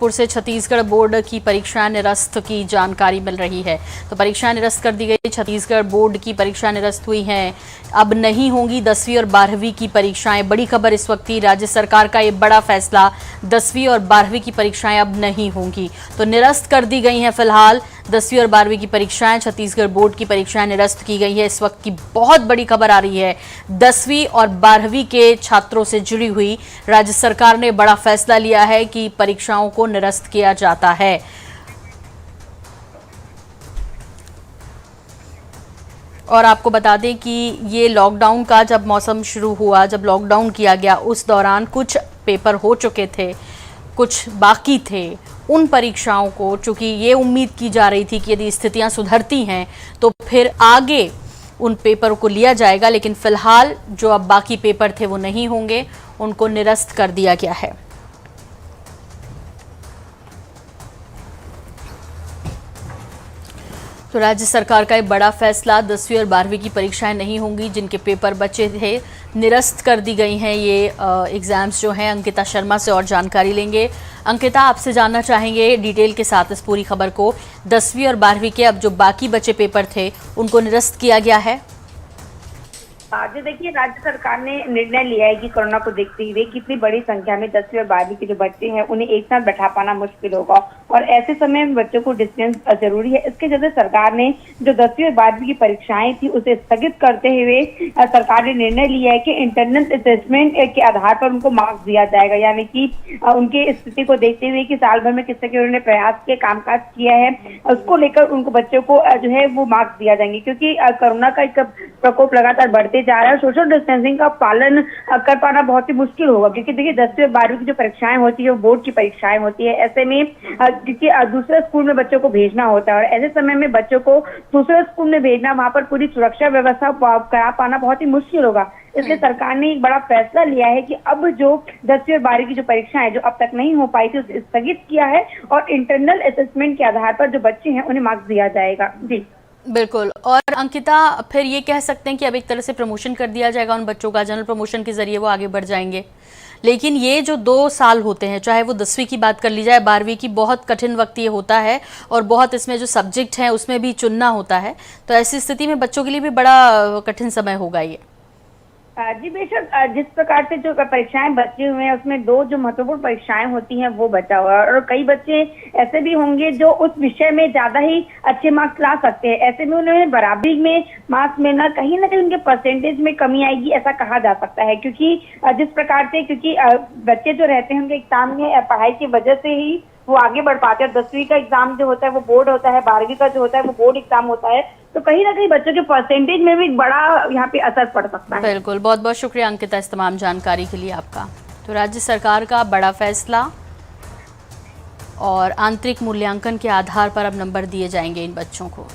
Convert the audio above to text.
गोरखपुर से छत्तीसगढ़ बोर्ड की परीक्षाएं निरस्त की जानकारी मिल रही है। तो परीक्षाएं निरस्त कर दी गई। छत्तीसगढ़ बोर्ड की परीक्षाएं निरस्त हुई हैं। अब नहीं होंगी 10वीं और 12वीं की परीक्षाएं। बड़ी खबर इस वक्त थी, राज्य सरकार का ये बड़ा फैसला, 10वीं और 12वीं की परीक्षाएं अब नहीं होंगी। तो निरस्त कर दी गई हैं फिलहाल 10वीं और 12वीं की परीक्षाएं। छत्तीसगढ़ बोर्ड की परीक्षाएं निरस्त की गई है। इस वक्त की बहुत बड़ी खबर आ रही है, 10वीं और 12वीं के छात्रों से जुड़ी हुई। राज्य सरकार ने बड़ा फैसला लिया है कि परीक्षाओं को निरस्त किया जाता है। और आपको बता दें कि ये लॉकडाउन का जब मौसम शुरू हुआ, जब लॉकडाउन किया गया, उस दौरान कुछ पेपर हो चुके थे, कुछ बाकी थे। उन परीक्षाओं को चूंकि ये उम्मीद की जा रही थी कि यदि स्थितियां सुधरती हैं तो फिर आगे उन पेपरों को लिया जाएगा, लेकिन फिलहाल जो अब बाकी पेपर थे वो नहीं होंगे, उनको निरस्त कर दिया गया है। तो राज्य सरकार का एक बड़ा फैसला, 10वीं और 12वीं की परीक्षाएं नहीं होंगी। जिनके पेपर बचे थे निरस्त कर दी गई हैं ये एग्जाम्स जो हैं। अंकिता शर्मा से और जानकारी लेंगे। अंकिता, आपसे जानना चाहेंगे डिटेल के साथ इस पूरी खबर को। 10वीं और 12वीं के अब जो बाकी बचे पेपर थे उनको निरस्त किया गया है। जी देखिए, राज्य सरकार ने निर्णय लिया है कि कोरोना को देखते हुए कितनी बड़ी संख्या में 10वीं और 12वीं के जो बच्चे हैं उन्हें एक साथ बैठा पाना मुश्किल होगा और ऐसे समय में बच्चों को डिस्टेंस जरूरी है। इसके चलते सरकार ने जो 10वीं और 12वीं की परीक्षाएं थी उसे स्थगित करते हुए सरकार ने निर्णय लिया है कि इंटरनल असेसमेंट के आधार पर उनको मार्क्स दिया जाएगा। यानी कि उनके स्थिति को देखते हुए कि साल भर में किस तरह के उन्होंने प्रयास के कामकाज किया है, उसको लेकर उनको बच्चों को जो है वो मार्क्स दिया जाएंगे। क्योंकि कोरोना का एक प्रकोप लगातार बढ़ते जा रहा है, सोशल डिस्टेंसिंग का पालन कर पाना बहुत ही मुश्किल होगा। क्योंकि देखिए 10वीं और 12वीं की जो परीक्षाएं होती है वो बोर्ड की परीक्षाएं होती है। ऐसे में क्योंकि दूसरे स्कूल में बच्चों को भेजना होता है और ऐसे समय में बच्चों को दूसरे स्कूल में भेजना, वहां पर पूरी सुरक्षा व्यवस्था करा पाना बहुत ही मुश्किल होगा। इसलिए सरकार ने एक बड़ा फैसला लिया है कि अब जो 10वीं और 12वीं की जो परीक्षाएं जो अब तक नहीं हो पाई थी उसे स्थगित किया है और इंटरनल असेसमेंट के आधार पर जो बच्चे हैं उन्हें मार्क्स दिया जाएगा। जी बिल्कुल। और अंकिता, फिर ये कह सकते हैं कि अब एक तरह से प्रमोशन कर दिया जाएगा उन बच्चों का, जनरल प्रमोशन के जरिए वो आगे बढ़ जाएंगे। लेकिन ये जो 2 साल होते हैं, चाहे वो 10वीं की बात कर ली जाए, 12वीं की, बहुत कठिन वक्त ये होता है और बहुत इसमें जो सब्जेक्ट हैं उसमें भी चुनना होता है। तो ऐसी स्थिति में बच्चों के लिए भी बड़ा कठिन समय होगा ये। जी बेशक, जिस प्रकार से जो परीक्षाएं बची हुई हैं उसमें 2 जो महत्वपूर्ण परीक्षाएं होती हैं वो बचा हुआ है और कई बच्चे ऐसे भी होंगे जो उस विषय में ज्यादा ही अच्छे मार्क्स ला सकते हैं। ऐसे में उन्हें बराबरी में मार्क्स में ना कहीं उनके परसेंटेज में कमी आएगी, ऐसा कहा जा सकता है। क्योंकि जिस प्रकार से क्योंकि बच्चे जो रहते हैं उनके एग्जाम में पढ़ाई की वजह से ही वो आगे बढ़ पाते हैं। 10वीं का एग्जाम जो होता है वो बोर्ड होता है, 12वीं का जो होता है वो बोर्ड एग्जाम होता है। तो कहीं ना कहीं बच्चों के परसेंटेज में भी बड़ा यहाँ पे असर पड़ सकता है। बिल्कुल, बहुत बहुत शुक्रिया अंकिता इस तमाम जानकारी के लिए आपका। तो राज्य सरकार का बड़ा फैसला और आंतरिक मूल्यांकन के आधार पर अब नंबर दिए जाएंगे इन बच्चों को।